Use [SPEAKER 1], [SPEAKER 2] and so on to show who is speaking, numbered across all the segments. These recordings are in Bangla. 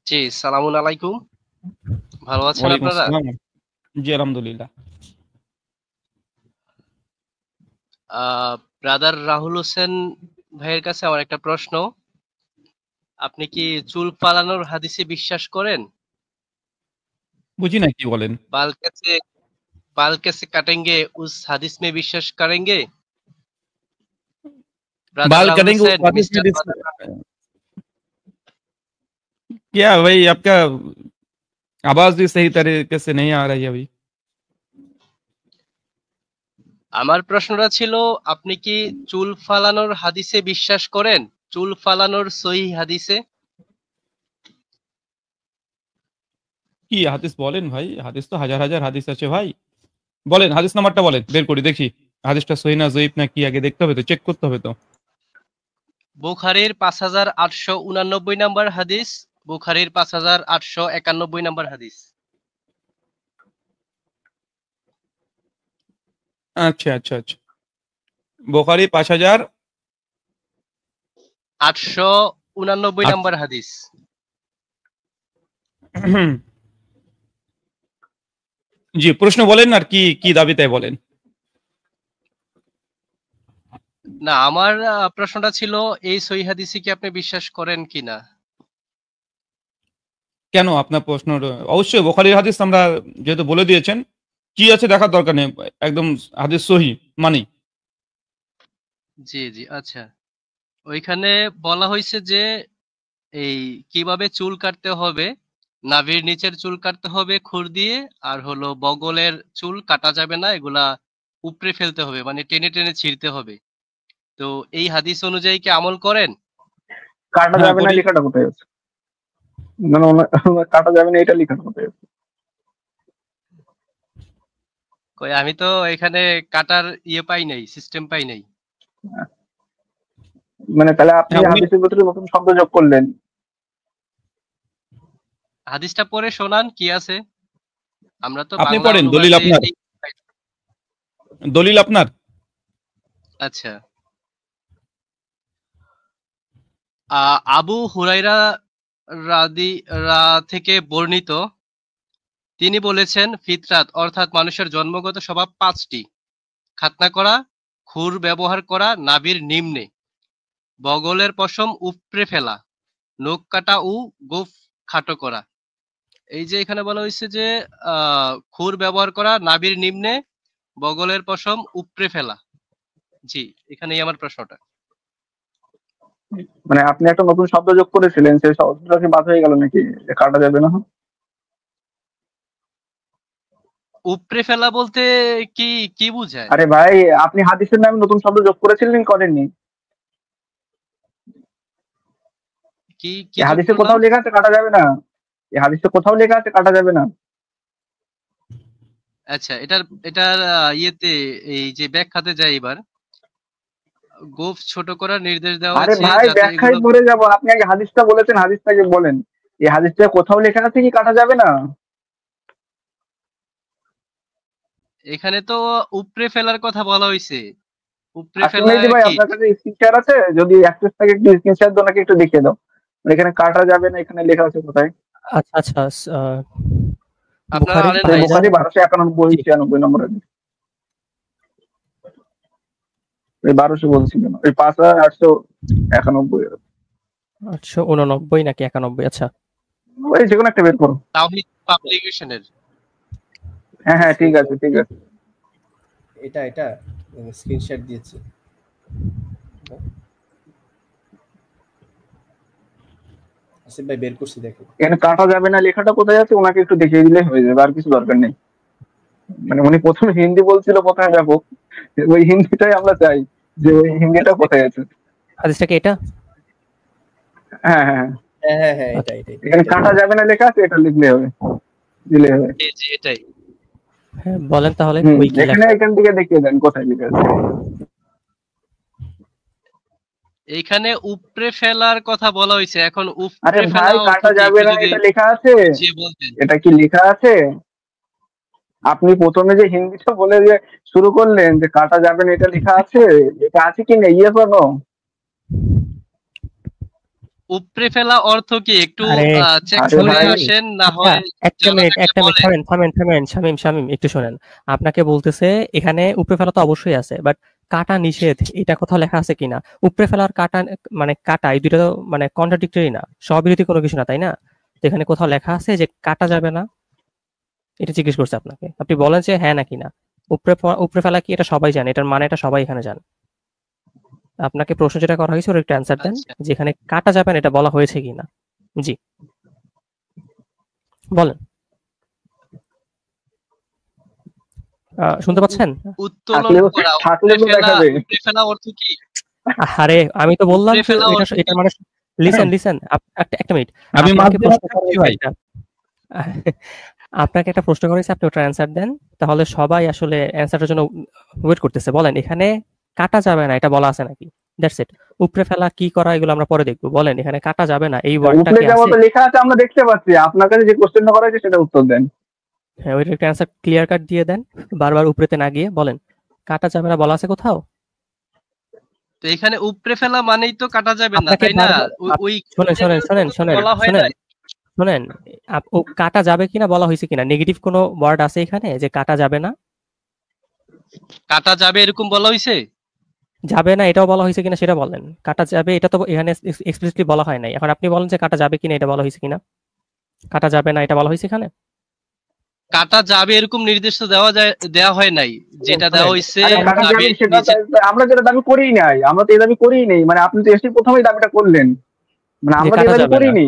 [SPEAKER 1] জি, সালামুন আলাইকুম। ভালো আছেন
[SPEAKER 2] ওয়ালাইকুম
[SPEAKER 1] আপনারা?
[SPEAKER 2] আসসালাম। জি, আলহামদুলিল্লাহ।
[SPEAKER 1] আ ব্রাদার রাহুল হোসেন ভাইয়ের কাছে আমার একটা প্রশ্ন। আপনি কি চুল পালানোর হাদিসে বিশ্বাস করেন?
[SPEAKER 2] বুঝি না কি বলেন?
[SPEAKER 1] बाल कैसे बाल कैसे काटेंगे उस हदीस में विश्वास करेंगे? ब्रदर
[SPEAKER 2] बाल
[SPEAKER 1] राहुल
[SPEAKER 2] करेंगे उस
[SPEAKER 1] हुसैन,
[SPEAKER 2] हदीस में
[SPEAKER 1] मिस्टर ब्रदर
[SPEAKER 2] क्या भाई आपका आवाज भी सही तरीके से नहीं आ रही है अभी।
[SPEAKER 1] আমার প্রশ্নটা ছিল আপনি কি চুল ফালানোর হাদিসে বিশ্বাস করেন? চুল ফালানোর সহিহ হাদিসে?
[SPEAKER 2] কি হাদিস বলেন ভাই? হাদিস তো হাজার হাজার হাদিস আছে ভাই। বলেন হাদিস নাম্বারটা বলেন, বের করি দেখি। হাদিসটা সহিহ না জয়ীফ না কি আগে দেখতে হবে তো, চেক করতে হবে তো।
[SPEAKER 1] বুখারীর ৫৮৮৮ নাম্বার হাদিস, বুখারীর ৫৮৯১ নাম্বার হাদিস।
[SPEAKER 2] আচ্ছা আচ্ছা আচ্ছা। বুখারী ৫০০০
[SPEAKER 1] ৮৮৯
[SPEAKER 2] আচ্ছা।
[SPEAKER 1] নাম্বার হাদিস।
[SPEAKER 2] জি, প্রশ্ন বলেন আর কি কি দাবি তাই বলেন।
[SPEAKER 1] না, আমার প্রশ্নটা ছিল এই সহিহ হাদিসে কি আপনি বিশ্বাস করেন কিনা?
[SPEAKER 2] কেন আপনার প্রশ্ন? অবশ্যই বুখারীর হাদিস আমরা যেহেতু বলে দিয়েছেন, কি আছে দেখার দরকার নেই। একদম হাদিস সহিহ মানি।
[SPEAKER 1] জি, জি, আচ্ছা। ওইখানে বলা হইছে যে এই কিভাবে চুল কাটতে হবে, নাভির নিচের চুল কাটতে হবে খুর দিয়ে, আর হলো বগলের চুল কাটা যাবে না, এগুলা উপড়ে ফেলতে হবে, মানে টেনে টেনে ছিঁড়তে হবে। তো এই হাদিস অনুযায়ী কি আমল করেন?
[SPEAKER 3] কাটা
[SPEAKER 2] হ্যাঁ,
[SPEAKER 3] যাবে না
[SPEAKER 2] করি।
[SPEAKER 3] লেখাটা কোথায় আছে? মানে কাটা যাবে না এটা লেখাটা কোথায় আছে?
[SPEAKER 1] কই আমি তো এখানে কাটার ইয়ে পাই নাই, সিস্টেম পাই নাই।
[SPEAKER 3] মানে তাহলে আপনি
[SPEAKER 2] হ্যাঁ, উনি
[SPEAKER 3] হাদিসের ভিতরে নতুন শব্দ যোগ করলেন।
[SPEAKER 1] হাদিসটা পড়ে শোনান কি আছে। আমরা তো
[SPEAKER 2] আপনি
[SPEAKER 1] বাংলা
[SPEAKER 2] পড়েন, দলিল
[SPEAKER 1] অনুবাদে
[SPEAKER 2] আপনার।
[SPEAKER 1] এটাই।
[SPEAKER 2] দলিল আপনার।
[SPEAKER 1] আচ্ছা। আবু হুরাইরা রাদি রা থেকে বর্ণিত, তিনি বলেছেন ফিতরাত অর্থাৎ মানুষের জন্মগত স্বভাব পাঁচটি: খাতনা করা, খুর ব্যবহার করা নাভির নিম্নে, বগলের পশম উপড়ে ফেলা, নখ কাটা ও গোঁফ খাটো করা। এই যে এখানে বলা হয়েছে যে খুর ব্যবহার করা নাভির নিম্নে, বগলের পশম উপড়ে ফেলা। জি, এখানেই আমার প্রশ্নটা।
[SPEAKER 3] মানে আপনি একটা নতুন শব্দ যোগ করেছিলেন, সেই শব্দটা কি বাদ হয়ে গেল নাকি? যে কাটা যাবে না?
[SPEAKER 1] উপড়ে ফেলা বলতে কি কি বুঝায়?
[SPEAKER 3] আরে ভাই, আপনি হাদিসের নামে নতুন শব্দ যোগ করেছিলেন করেননি?
[SPEAKER 1] কি কি
[SPEAKER 3] এই
[SPEAKER 1] যোগ
[SPEAKER 3] হাদিসে
[SPEAKER 1] করলাম?
[SPEAKER 3] কোথাও লেখা আছে কাটা যাবে না? এই হাদিসে কোথাও লেখা আছে কাটা যাবে না?
[SPEAKER 1] আচ্ছা, এটার এটার ইয়েতে এই যে ব্যাখ্যাতে যাই এবার। গোঁফ ছোট করার নির্দেশ দেওয়া
[SPEAKER 3] আরে
[SPEAKER 1] আছে
[SPEAKER 3] ভাই,
[SPEAKER 1] যাতে
[SPEAKER 3] ব্যাখ্যায়
[SPEAKER 1] এগুলো।
[SPEAKER 3] পড়ে যাব। আপনি আগে হাদিসটা বলেছেন, হাদিসটাকে বলেন। এই হাদিসটা কোথাও লেখা আছে কি কাটা যাবে না?
[SPEAKER 1] এখানে তো উপড়ে ফেলার কথা বলা হইছে। উপড়ে
[SPEAKER 3] আসলে
[SPEAKER 1] ফেলা
[SPEAKER 3] মেহেদী ভাই,
[SPEAKER 1] কি?
[SPEAKER 3] আপনার কাছে স্ক্রিন শেয়ার আছে? যদি অ্যাক্সেস থাকে একটু স্ক্রিন শেয়ার দোনাকে একটু দেখিয়ে দাও। এখানে কাটা যাবে না, এখানে লেখা আছে কোথায়?
[SPEAKER 4] আচ্ছা, আচ্ছা।
[SPEAKER 1] আপনারা
[SPEAKER 4] বুখারীর
[SPEAKER 1] আনেন
[SPEAKER 3] এই
[SPEAKER 1] নাই?
[SPEAKER 4] ৫০০০।
[SPEAKER 3] বুখারী 1291
[SPEAKER 4] জি।
[SPEAKER 3] 96 নম্বরে। এই 1200 বলছি কেন? এই 5891।
[SPEAKER 4] ৮৮৯ নাকি ৯১? আচ্ছা।
[SPEAKER 3] ওই যেকোনো একটা বের করো।
[SPEAKER 1] তাওহীদ পাবলিকেশনের।
[SPEAKER 3] হ্যাঁ হ্যাঁ, ঠিক আছে ঠিক আছে।
[SPEAKER 5] এটা স্ক্রিনশট দিয়েছি। আসিফ ভাই বের করছি দেখেন।
[SPEAKER 3] এখানে কাটা যাবে না লেখাটা কোথায় আছে ওনাকে একটু দেখিয়ে দিলে হয়ে যাবে, আর কিছু দরকার নেই। মানে উনি প্রথমে হিন্দি বলছিল, প্রথমে ব্যাপক। ওই হিন্দিটাই আমরা চাই, যে ওই হিন্দিটা কোথায় আছে।
[SPEAKER 4] হাদিসটা কি এটা?
[SPEAKER 3] হ্যাঁ হ্যাঁ হ্যাঁ।
[SPEAKER 5] হ্যাঁ
[SPEAKER 4] আচ্ছা।
[SPEAKER 5] এটাই
[SPEAKER 3] এখানে কাটা যাবে না লেখা আছে, এটা লিখলে হবে, দিলে হবে।
[SPEAKER 1] জি, জি, এটাই।
[SPEAKER 4] হ্যাঁ, বলেন তাহলে
[SPEAKER 3] হুম,
[SPEAKER 4] ওই কি
[SPEAKER 3] এখানে
[SPEAKER 4] লেখা?
[SPEAKER 3] এখান থেকে দেখিয়ে দেন কোথায় লিখে আছে।
[SPEAKER 1] এইখানে উপড়ে ফেলার কথা বলা হইছে। এখন
[SPEAKER 3] আরে
[SPEAKER 1] উপড়ে ফেলা
[SPEAKER 3] ভাই,
[SPEAKER 1] অর্থ
[SPEAKER 3] কাটা
[SPEAKER 1] কি
[SPEAKER 3] যাবে
[SPEAKER 1] একটু
[SPEAKER 3] না
[SPEAKER 1] যদি
[SPEAKER 3] এটা লেখা আছে?
[SPEAKER 1] বুঝিয়ে বলতেন।
[SPEAKER 3] এটা কি লেখা আছে? আপনি প্রথমে যে হিন্দিটা বলে যে শুরু করলেন যে কাটা যাবে না, এটা লেখা আছে? এটা আছে কি না? Yes or no?
[SPEAKER 1] উপরে ফেলা অর্থ কি একটু
[SPEAKER 4] আরে
[SPEAKER 1] চেক
[SPEAKER 3] আরে
[SPEAKER 1] করে
[SPEAKER 3] ভাই,
[SPEAKER 1] আসেন, না
[SPEAKER 4] আচ্ছা,
[SPEAKER 1] হয়
[SPEAKER 4] একটা মিনিট
[SPEAKER 1] জানা থাকলে বলেন।
[SPEAKER 4] থামেন শামিম একটু শোনেন। আপনাকে বলতেছে এখানে উপরে ফেলা তো অবশ্যই আছে, বাট কাটা নিষেধ এটা কোথাও লেখা আছে কিনা? উপরে ফেলা আর কাটা, মানে কাটা, এই দুটো তো মানে কন্ট্রাডিক্টরি না, স্ববিরোধী কোনো কিছু না, তাই না? তো এখানে কোথাও লেখা আছে যে কাটা যাবে না? এটা জিজ্ঞেস করছে আপনাকে, আপনি বলেন যে হ্যাঁ নাকি না। উপরে ফেলা কি এটা সবাই জানে, এটার মানে এটা সবাই এখানে জানে। আপনাকে প্রশ্ন যেটা করা হয়েছে ওর একটু অ্যান্সার দেন,
[SPEAKER 1] আচ্ছা,
[SPEAKER 4] যে এখানে কাটা যাবে না এটা বলা হয়েছে কিনা। জি, বলেন। শুনতে পাচ্ছেন?
[SPEAKER 1] উত্তোলন
[SPEAKER 3] থাকলেও
[SPEAKER 1] করা,
[SPEAKER 3] থাকলে তো দেখাবে।
[SPEAKER 1] উপরে ফেলা অর্থ কি?
[SPEAKER 4] আরে আমি তো বললাম
[SPEAKER 1] উপরে
[SPEAKER 4] যে
[SPEAKER 1] ফেলা
[SPEAKER 4] এটা
[SPEAKER 1] অর্থ
[SPEAKER 4] এটা
[SPEAKER 1] কি?
[SPEAKER 4] মানে লিসেন একটা মিনিট।
[SPEAKER 2] আমি মাঝ
[SPEAKER 4] আপনাকে
[SPEAKER 2] দিয়ে
[SPEAKER 4] প্রশ্ন
[SPEAKER 2] হাত
[SPEAKER 4] করা
[SPEAKER 2] রাখছি
[SPEAKER 4] হয়েছে
[SPEAKER 2] ভাই।
[SPEAKER 4] একটা, আপনাকে একটা প্রশ্ন করা হয়েছে, আপনি ওটার অ্যান্সার দেন। তাহলে সবাই আসলে অ্যান্সারটার জন্য ওয়েট করতেছে। বলেন এখানে কাটা যাবে না এটা বলা আছে নাকি? That's it. উপরে ফেলা কি করা এগুলো আমরা পরে দেখবো। বলেন এখানে কাটা যাবে না এই ওয়ার্ডটা
[SPEAKER 3] উপরে
[SPEAKER 4] কি
[SPEAKER 3] যাওয়া
[SPEAKER 4] আছে?
[SPEAKER 3] তো লেখা আছে, আমরা দেখতে পাচ্ছি। আপনার কাছে যে কোশ্চেনটা করা হয়েছে সেটা উত্তর দেন।
[SPEAKER 4] হ্যাঁ, ওইটার একটা অ্যান্সার ক্লিয়ার কাট দিয়ে দেন, বারবার উপরেতে না গিয়ে। বলেন কাটা যাবে না বলা আছে কোথাও?
[SPEAKER 1] তো এখানে উপরে ফেলা মানেই তো কাটা যাবে না,
[SPEAKER 4] আপনাকে
[SPEAKER 1] তাই না?
[SPEAKER 4] বারবার
[SPEAKER 1] ওই
[SPEAKER 4] শোনেন
[SPEAKER 1] বলা হয় নাই।
[SPEAKER 4] শোনেন, ও কাটা যাবে কিনা বলা হয়েছে কিনা? নেগেটিভ কোনো ওয়ার্ড আছে এখানে যে কাটা যাবে না?
[SPEAKER 1] কাটা যাবে এরকম বলা হয়েছে?
[SPEAKER 4] যাবে না এটাও বলা হয়েছে কিনা সেটা বলেন। কাটা যাবে এটা তো এখানে এক্সপ্লিসিটলি বলা হয় নাই। এখন আপনি বলেন যে কাটা যাবে কিনা এটা বলা হয়েছে কিনা? কাটা যাবে না এটা বলা হয়েছে এখানে?
[SPEAKER 1] কাটা যাবে এরকম নির্দেশ তো দেওয়া হয় নাই। যেটা দেওয়া হয়েছে
[SPEAKER 3] আরে কাটা যাবে
[SPEAKER 1] যাবে
[SPEAKER 3] সেটা
[SPEAKER 1] নিচে।
[SPEAKER 3] আমরা যেটা দাবি করিই নাই, আমরা তো এই দাবি করিই নেই। মানে আপনি তো এসে প্রথমেই দাবিটা করলেন, মানে
[SPEAKER 4] যে
[SPEAKER 3] আমরা তো এই
[SPEAKER 4] কাটা
[SPEAKER 3] দাবি
[SPEAKER 4] যাবে না,
[SPEAKER 3] করিনি।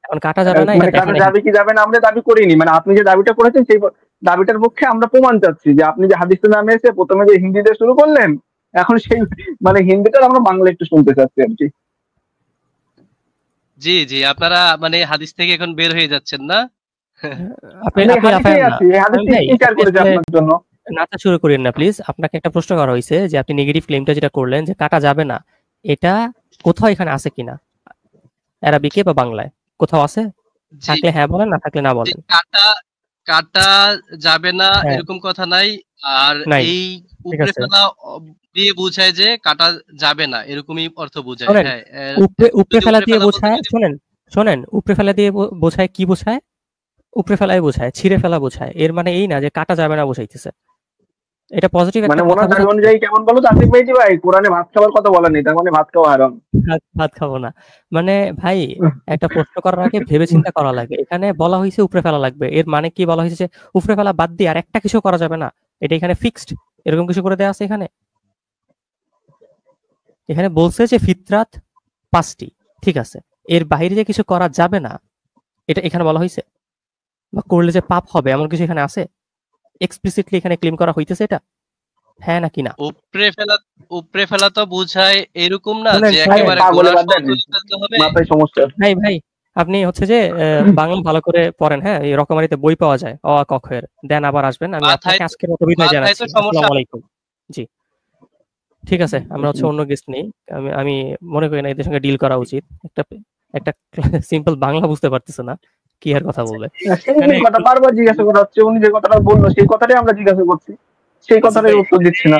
[SPEAKER 4] এখন কাটা যাবে না এটা
[SPEAKER 3] মানে কাটা
[SPEAKER 4] দেখেন
[SPEAKER 3] যাবে কি যাবে না আমরা দাবি করিনি। মানে আপনি যে দাবিটা করেছেন সেই দাবিটার পক্ষে আমরা প্রমাণ চাচ্ছি, যে আপনি যে হাদিসের নামে এসে প্রথমে যে হিন্দিতে শুরু করলেন, এখন সেই মানে হিন্দিটা আমরা বাংলা একটু শুনতে চাচ্ছি আর কি।
[SPEAKER 1] জি জি, আপনারা মানে হাদিস থেকে এখন বের হয়ে যাচ্ছেন না?
[SPEAKER 4] আপনি
[SPEAKER 3] আমি
[SPEAKER 4] আপনি
[SPEAKER 3] হাদিসেই
[SPEAKER 4] লাফায়েন না।
[SPEAKER 3] আছি, এই হাদিসটি
[SPEAKER 4] ভাই
[SPEAKER 3] কি শেয়ার
[SPEAKER 4] আপনি
[SPEAKER 3] করেছে
[SPEAKER 4] আসলে
[SPEAKER 3] আপনার জন্য।
[SPEAKER 4] নাচা শুরু করেন না প্লিজ। আপনাকে একটা প্রশ্ন করা হয়েছে যে আপনি নেগেটিভ ক্লেমটা যেটা করলেন যে কাটা যাবে না, এটা কোথাও এখানে আছে কিনা? অ্যারাবিকে বা বাংলায় কোথাও আছে?
[SPEAKER 1] জি
[SPEAKER 4] থাকলে হ্যাঁ বলেন, না থাকলে না
[SPEAKER 1] জি,
[SPEAKER 4] বলেন।
[SPEAKER 1] কাটা কাটা যাবে না
[SPEAKER 4] হ্যাঁ,
[SPEAKER 1] এরকম কথা নাই। আর
[SPEAKER 4] নাই।
[SPEAKER 1] এই
[SPEAKER 4] ঠিক
[SPEAKER 1] উপরে
[SPEAKER 4] আছে।
[SPEAKER 1] ফেলা দিয়ে বোঝায় যে কাটা যাবে না, এরকমই অর্থ বোঝায়।
[SPEAKER 4] শোনেন,
[SPEAKER 1] হ্যাঁ,
[SPEAKER 4] উপরে
[SPEAKER 1] যদি
[SPEAKER 4] ফেলা
[SPEAKER 1] উপরে
[SPEAKER 4] দিয়ে
[SPEAKER 1] ফেলা বলতে
[SPEAKER 4] বোঝায়,
[SPEAKER 1] যদি
[SPEAKER 4] শোনেন উপরে ফেলা দিয়ে বোঝায় কি বোঝায়? উপরে ফেলাই বোঝায়, ছিঁড়ে ফেলা বোঝায়। এর মানে এই না যে কাটা যাবে না বোঝাইতেছে। এটা পজিটিভ
[SPEAKER 3] মানে
[SPEAKER 4] একটা কথা
[SPEAKER 3] ওনার দাবি
[SPEAKER 4] বোঝাচ্ছে।
[SPEAKER 3] অনুযায়ী কেমন বলো তো আসিফ ভাইজি ভাই, কোরআনে ভাত খাওয়ার কথা বলা নেই, তার মানে ভাত খাওয়া হারাম।
[SPEAKER 4] ভাত খাবো না মানে ভাই, একটা প্রশ্ন করার আগে ভেবে চিন্তা করা লাগে। এখানে বলা হয়েছে উপরে ফেলা লাগবে, এর মানে কি বলা হয়েছে যে উপরে ফেলা বাদ দিয়ে আর একটা কিছু করা যাবে না? এটা এখানে ফিক্সড এরকম কিছু করে দেওয়া আছে এখানে? এখানে বলছে যে ফিতরাত 5টি, ঠিক আছে, এর বাইরে যে কিছু করা যাবে না এটা এখানে বলা হয়েছে? বা করলে যে পাপ হবে এমন কিছু এখানে আছে? এক্সপ্লিসিটলি এখানে ক্লেম করা হইতেছে এটা? হ্যাঁ নাকি না?
[SPEAKER 1] উপরে ফেলা তো বোঝায় এরকম না
[SPEAKER 4] শুনেন,
[SPEAKER 1] যে
[SPEAKER 4] শুনেন,
[SPEAKER 1] একেবারে
[SPEAKER 3] পাগলে
[SPEAKER 1] গোড়া
[SPEAKER 3] বাদ দেন,
[SPEAKER 1] সহ ফেলতে হবে।
[SPEAKER 3] মাথায় সমস্যা।
[SPEAKER 4] ভাই আপনি হচ্ছে যে বাংলা ভালো করে পড়েন, হ্যাঁ, এই রকমারিতে বই পাওয়া যায় অ আ ক খ এর। দেন আবার আসবেন। আমি আপনাকে আজকের মতো বিদায়
[SPEAKER 1] মাথায়
[SPEAKER 4] জানাচ্ছি।
[SPEAKER 1] তো সমস্যা।
[SPEAKER 4] আসসালামু আলাইকুম। জি, ঠিক আছে, আমরা হচ্ছে অন্য গেস্ট নেই। আমি মনে করি না এদের সঙ্গে ডিল করা উচিত। একটা একটা সিম্পল বাংলা বুঝতে পারতেছে না, কি আর কথা বলবে।
[SPEAKER 3] সেই কথা বারবার জিজ্ঞাসা করা হচ্ছে, উনি যে কথাটা বললো সেই কথাটাই আমরা জিজ্ঞাসা করছি, সেই কথাটাই উত্তর দিচ্ছি না।